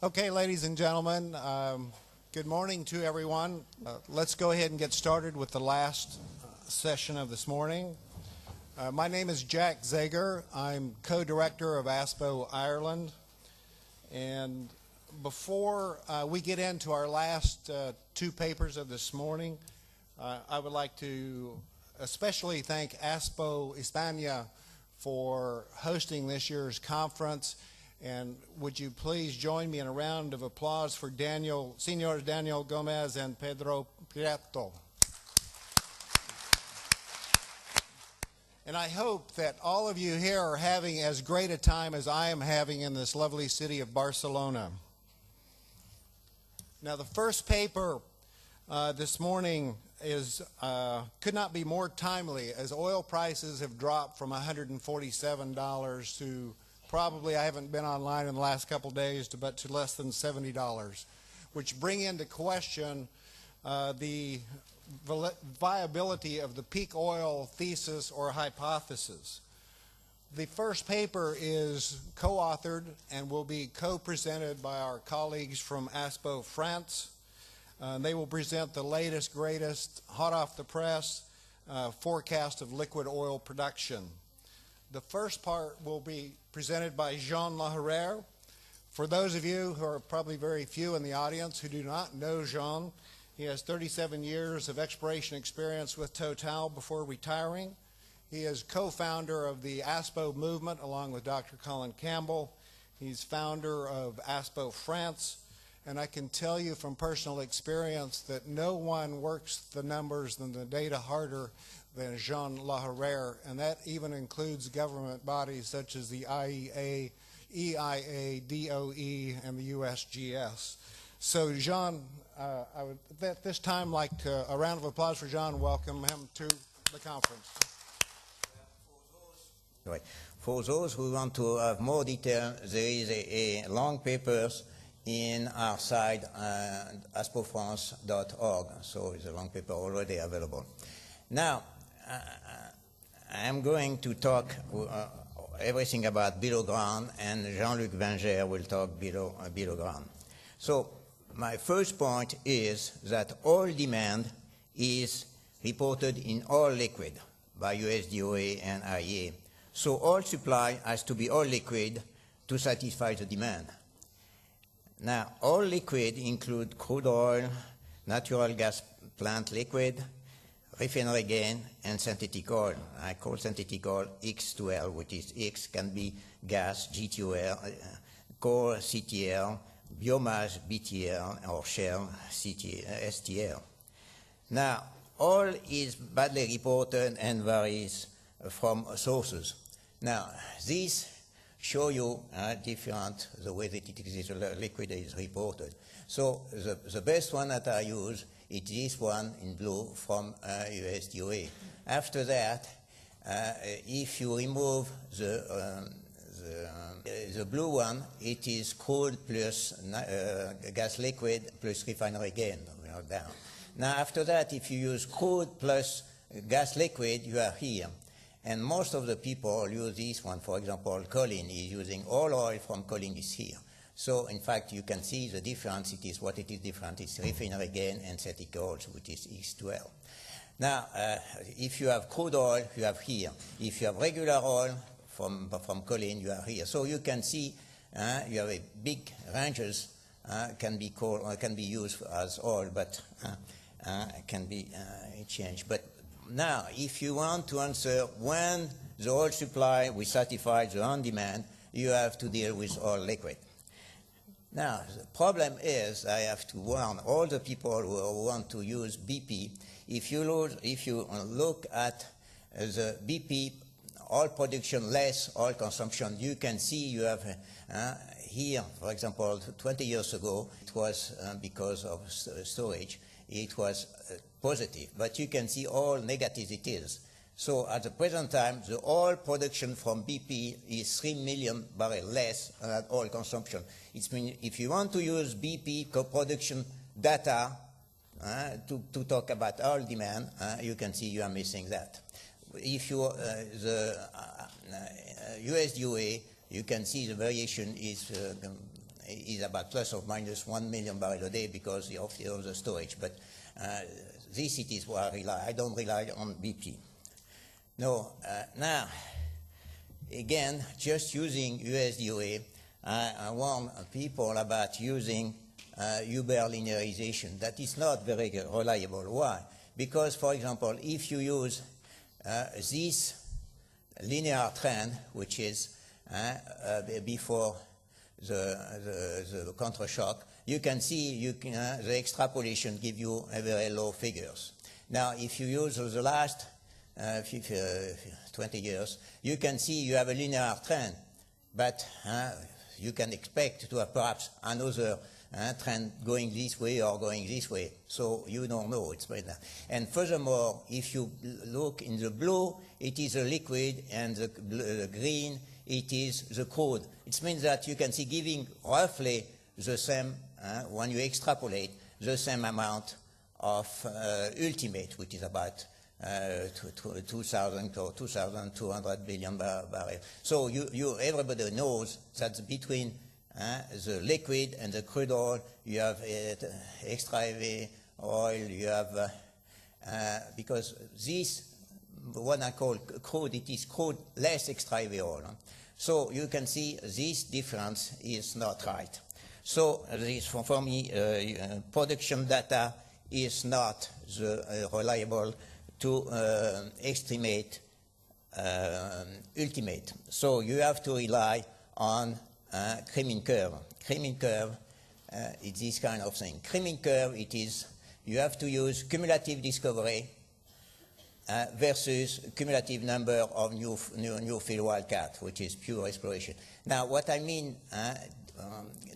Okay, ladies and gentlemen, good morning to everyone. Let's go ahead and get started with the last session of this morning. My name is Jack Zager. I'm co-director of ASPO Ireland. And before we get into our last two papers of this morning, I would like to especially thank ASPO España for hosting this year's conference. And would you please join me in a round of applause for Senors Daniel Gomez and Pedro Prieto. And I hope that all of you here are having as great a time as I am having in this lovely city of Barcelona. Now, the first paper this morning could not be more timely, as oil prices have dropped from $147 to probably, I haven't been online in the last couple days, but to less than $70, which bring into question the viability of the peak oil thesis or hypothesis. The first paper is co-authored and will be co-presented by our colleagues from ASPO France. They will present the latest, greatest, hot off the press forecast of liquid oil production. The first part will be presented by Jean Laherrere. For those of you who are probably very few in the audience who do not know Jean, he has 37 years of exploration experience with Total before retiring. He is co-founder of the ASPO movement along with Dr. Colin Campbell. He's founder of ASPO France. And I can tell you from personal experience that no one works the numbers and the data harder than Jean Laherrere, and that even includes government bodies such as the IEA, EIA, DOE, and the USGS. So Jean, I would at this time like to, a round of applause for Jean, welcome him to the conference. For those who want to have more detail, there is a long papers in our site, aspofrance.org, so it's a long paper already available. Now, I'm going to talk everything about below ground, and Jean-Luc Vinger will talk below ground. So my first point is that oil demand is reported in oil liquid by USDOE and IEA. So oil supply has to be oil liquid to satisfy the demand. Now, oil liquid include crude oil, natural gas plant liquid, refinery gain, and synthetic oil. I call synthetic oil X2L, which is X can be gas, GTOL, coal, CTL, biomass, BTL, or shell, STL. Now, oil is badly reported and varies from sources. Now, these show you different the way that liquid is reported. So the best one that I use is this one in blue from USDOE. After that, if you remove the blue one, it is crude plus gas liquid plus refinery gain. We are down. Now after that, if you use crude plus gas liquid, you are here. And most of the people use this one. For example, Colin is using all oil from Colin is here. So, in fact, you can see the difference. It is what it is different. It's refinery gain and synthetic oil, which is X2L. Now, if you have crude oil, you have here. If you have regular oil from Colin, you are here. So you can see you have a big ranges can be used as oil, but can be changed. But now, if you want to answer when the oil supply will satisfy the on-demand, you have to deal with oil liquid. Now, the problem is I have to warn all the people who want to use BP. If you look at the BP oil production less oil consumption, you can see you have here, for example, 20 years ago, it was because of storage, it was positive. But you can see all negative it is. So at the present time, the oil production from BP is 3 million barrels less than oil consumption. It means if you want to use BP production data to talk about oil demand, you can see you are missing that. If you the USDOE, you can see the variation is is about plus or minus 1 million barrels a day because of the storage. But this it is where I rely. I don't rely on BP. No, now, again, just using USDOA, I warn people about using Huber linearization. That is not very reliable. Why? Because, for example, if you use this linear trend, which is before the counter-shock, you can see the extrapolation give you very low figures. Now, if you use the last 20 years, you can see you have a linear trend, but you can expect to have perhaps another trend going this way or going this way. So you don't know. It's better. And furthermore, if you look in the blue, it is a liquid, and the green, it is the crude. It means that you can see giving roughly the same, when you extrapolate, the same amount of ultimate, which is about 2,000 or 2,200 billion barrels. So everybody knows that between the liquid and the crude oil, you have extra heavy oil, you have, because this, what I call crude, it is crude less extra heavy oil. So you can see this difference is not right. So this, for me, production data is not reliable to estimate ultimate. So you have to rely on Kremin curve. Kremin curve is this kind of thing. Kremin curve, it is, you have to use cumulative discovery versus cumulative number of new field wildcat, which is pure exploration. Now, what I mean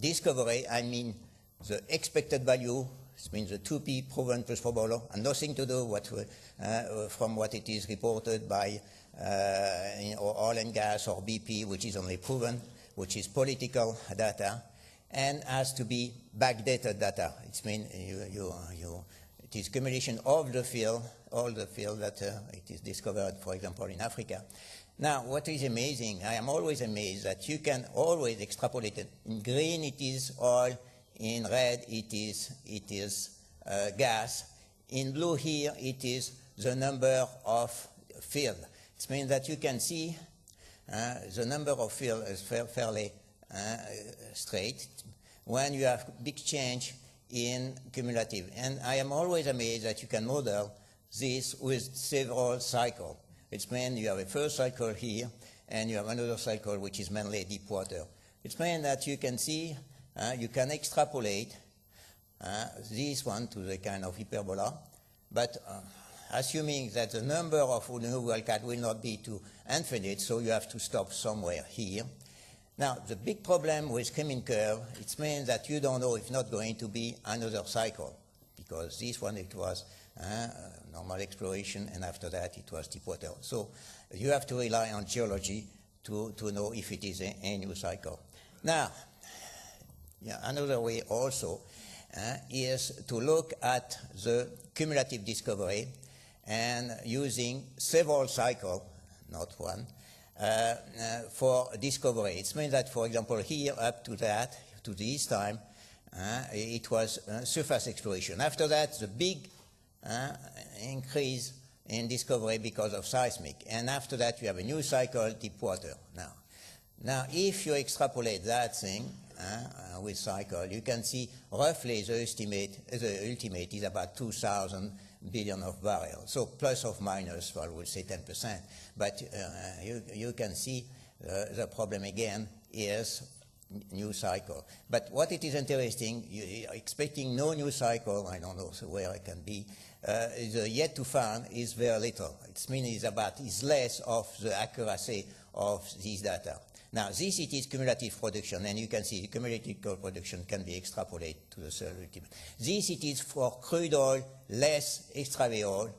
discovery, I mean the expected value. It means the 2P proven plus probable, and nothing to do from what it is reported by oil and gas or BP, which is only proven, which is political data, and has to be backdated data. It means it is accumulation of the field, all the field that it is discovered, for example, in Africa. Now, what is amazing, I am always amazed that you can always extrapolate it. In green, it is oil. In red, it is gas. In blue here, it is the number of field. It means that you can see the number of field is fairly straight when you have big change in cumulative. And I am always amazed that you can model this with several cycles. It means you have a first cycle here, and you have another cycle which is mainly deep water. It means that you can see you can extrapolate this one to the kind of hyperbola, but assuming that the number of new wildcat will not be to infinite, so you have to stop somewhere here. Now, the big problem with Kremin curve, it means that you don't know if not going to be another cycle, because this one, it was normal exploration, and after that, it was deep water. So you have to rely on geology to know if it is a new cycle. Now, another way also is to look at the cumulative discovery and using several cycles, not one, for discovery. It means that, for example, here up to that, to this time, it was surface exploration. After that, the big increase in discovery because of seismic. And after that, you have a new cycle, deep water. Now, if you extrapolate that thing with cycle, you can see roughly the ultimate is about 2,000 billion of barrels. So plus or minus, well, we'll say 10%. But you can see the problem again is new cycle. But what it is interesting, expecting no new cycle, I don't know where it can be, the yet to find is very little. It means it's less of the accuracy of these data. Now, this it is cumulative production, and you can see the cumulative production can be extrapolated to the third ultimate. This it is for crude oil, less extra oil,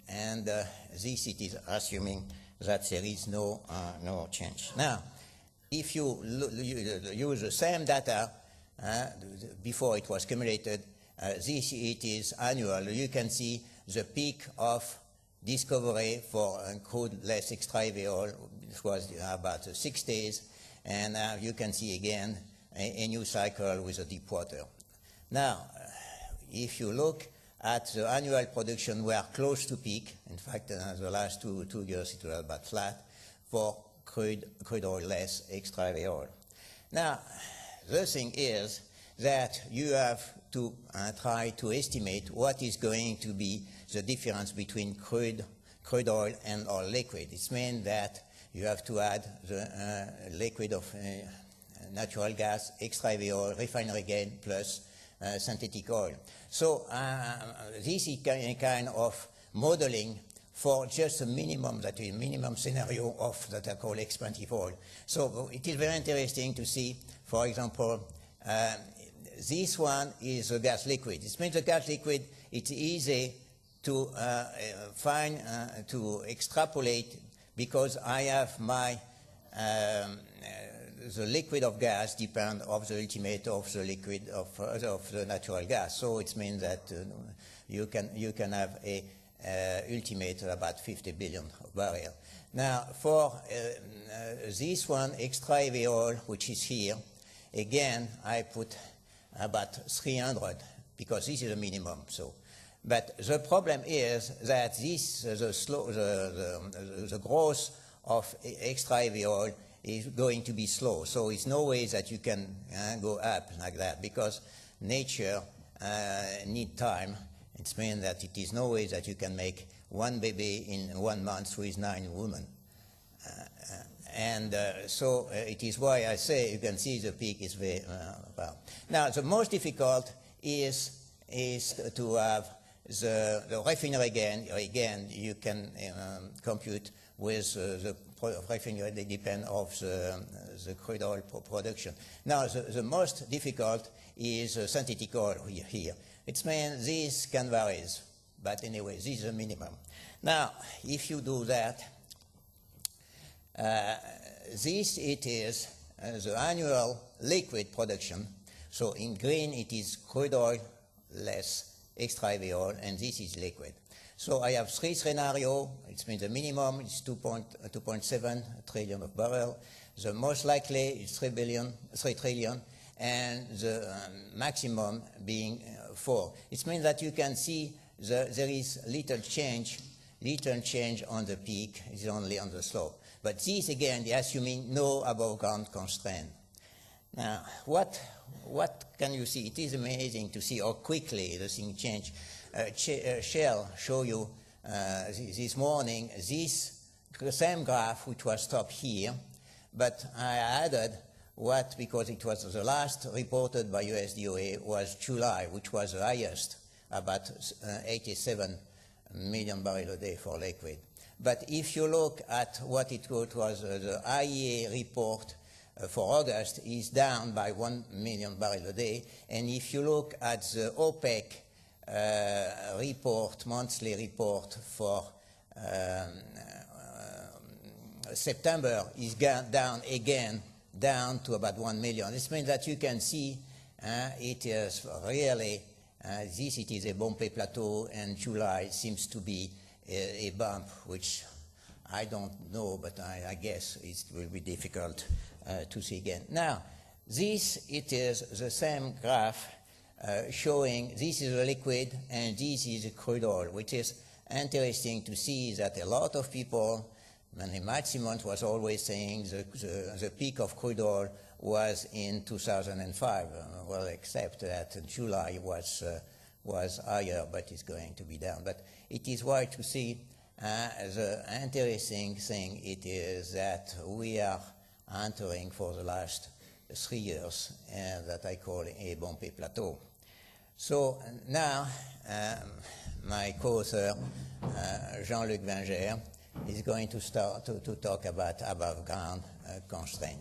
and this it is assuming that there is no change. Now, if you use the same data before it was accumulated, this it is annual. You can see the peak of discovery for crude less extra heavy oil. It was about 6 days, And you can see again a new cycle with a deep water. Now, if you look at the annual production, we are close to peak. In fact, the last two years it was about flat for crude oil less extra heavy oil. Now, the thing is that you have to try to estimate what is going to be the difference between crude oil and oil liquid. It means that you have to add the liquid of natural gas, extra heavy oil, refinery gain, plus synthetic oil. So this is a kind of modeling for just a minimum, that is minimum scenario of that I call expensive oil. So it is very interesting to see, for example, this one is a gas liquid. It means the gas liquid, it's easy to find, to extrapolate, because I have my, the liquid of gas depend of the ultimate of the liquid of the natural gas. So it means that you can have a ultimate about 50 billion barrel. Now for this one, extra heavy oil, which is here, again I put about 300 because this is a minimum. So, but the problem is that this the growth of extra heavy oil is going to be slow. So it's no way that you can go up like that, because nature need time. It means that it is no way that you can make one baby in 1 month with 9 women. So it is why I say you can see the peak is very well. Now the most difficult is to have the refinery gain. Again, you can compute with the refinery, they depend of the crude oil production. Now the most difficult is synthetic oil here. It means this can vary, but anyway, this is a minimum. Now, if you do that, this it is the annual liquid production. So in green it is crude oil less extra heavy oil, and this is liquid. So I have 3 scenarios. It means the minimum is 2.7 trillion of barrel. The most likely is 3 trillion, and the maximum being 4. It means that you can see there is little change on the peak. It's only on the slope. But this again, assuming no above ground constraint. Now, what can you see? It is amazing to see how quickly the thing change. Shell show you this morning this same graph which was stopped here, but I added what, because it was the last reported by USDOA was July, which was the highest, about 87 million barrels a day for liquid. But if you look at what it was, the IEA report for August is down by 1 million barrels a day, and if you look at the OPEC report, monthly report for September is down again, down to about 1 million. This means that you can see it is really, it is a bumpy plateau, and July seems to be a bump, which I don't know, but I guess it will be difficult to see again. Now, it is the same graph showing this is a liquid and this is a crude oil, which is interesting to see that a lot of people, and Maximum was always saying the peak of crude oil was in 2005, well, except that July was higher, but it's going to be down. But it is why to see the interesting thing it is that we are entering for the last 3 years that I call a bumpy plateau. So now my co-author Jean-Luc Vinger is going to start to talk about above ground constraint.